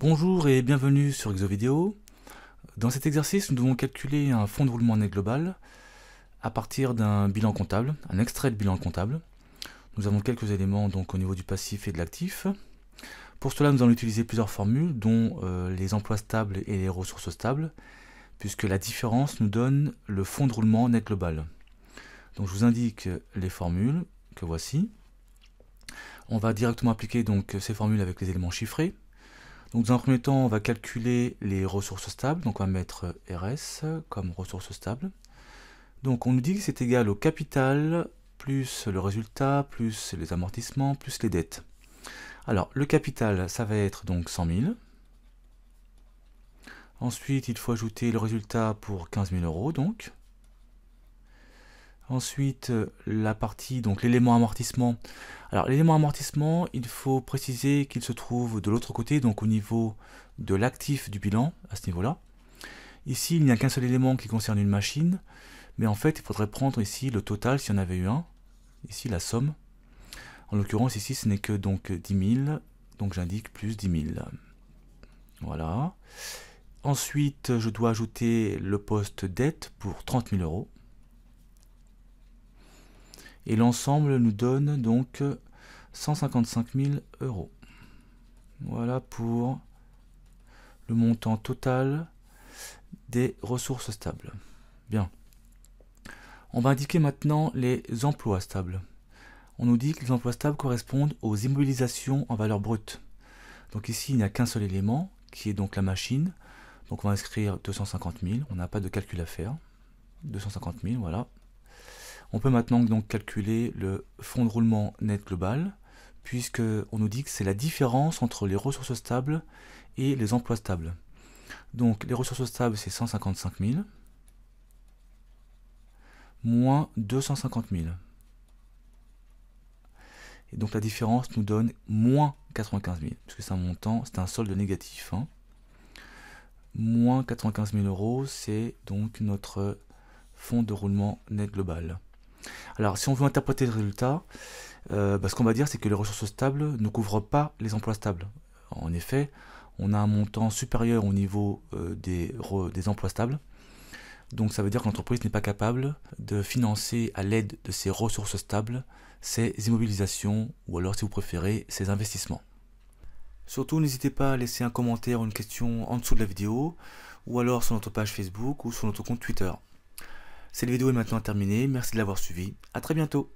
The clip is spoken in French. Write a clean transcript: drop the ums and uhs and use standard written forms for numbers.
Bonjour et bienvenue sur Exovideo. Dans cet exercice, nous devons calculer un fonds de roulement net global à partir d'un bilan comptable, un extrait de bilan comptable. Nous avons quelques éléments donc au niveau du passif et de l'actif. Pour cela, nous allons utiliser plusieurs formules, dont les emplois stables et les ressources stables, puisque la différence nous donne le fonds de roulement net global. Donc je vous indique les formules que voici. On va directement appliquer donc ces formules avec les éléments chiffrés. Donc dans un premier temps, on va calculer les ressources stables, donc on va mettre RS comme ressources stables. Donc on nous dit que c'est égal au capital plus le résultat, plus les amortissements, plus les dettes. Alors le capital, ça va être donc 100 000. Ensuite, il faut ajouter le résultat pour 15 000 euros donc. Ensuite, la partie, donc l'élément amortissement. Alors l'élément amortissement, il faut préciser qu'il se trouve de l'autre côté, donc au niveau de l'actif du bilan, à ce niveau-là. Ici, il n'y a qu'un seul élément qui concerne une machine, mais en fait, il faudrait prendre ici le total, s'il y en avait eu un, ici la somme. En l'occurrence, ici, ce n'est que donc 10 000, donc j'indique plus 10 000. Voilà. Ensuite, je dois ajouter le poste dette pour 30 000 euros. Et l'ensemble nous donne donc 155 000 euros. Voilà pour le montant total des ressources stables. Bien. On va indiquer maintenant les emplois stables. On nous dit que les emplois stables correspondent aux immobilisations en valeur brute. Donc ici, il n'y a qu'un seul élément, qui est donc la machine. Donc on va inscrire 250 000, on n'a pas de calcul à faire. 250 000, voilà. On peut maintenant donc calculer le fonds de roulement net global, puisque on nous dit que c'est la différence entre les ressources stables et les emplois stables. Donc les ressources stables, c'est 155 000, moins 250 000. Et donc la différence nous donne moins 95 000, puisque c'est un montant, c'est un solde négatif. Moins 95 000 euros, c'est donc notre fonds de roulement net global. Alors, si on veut interpréter le résultat, ce qu'on va dire, c'est que les ressources stables ne couvrent pas les emplois stables. En effet, on a un montant supérieur au niveau des emplois stables. Donc, ça veut dire que l'entreprise n'est pas capable de financer à l'aide de ces ressources stables ses immobilisations, ou alors, si vous préférez, ses investissements. Surtout, n'hésitez pas à laisser un commentaire ou une question en dessous de la vidéo, ou alors sur notre page Facebook ou sur notre compte Twitter. Cette vidéo est maintenant terminée, merci de l'avoir suivi, à très bientôt.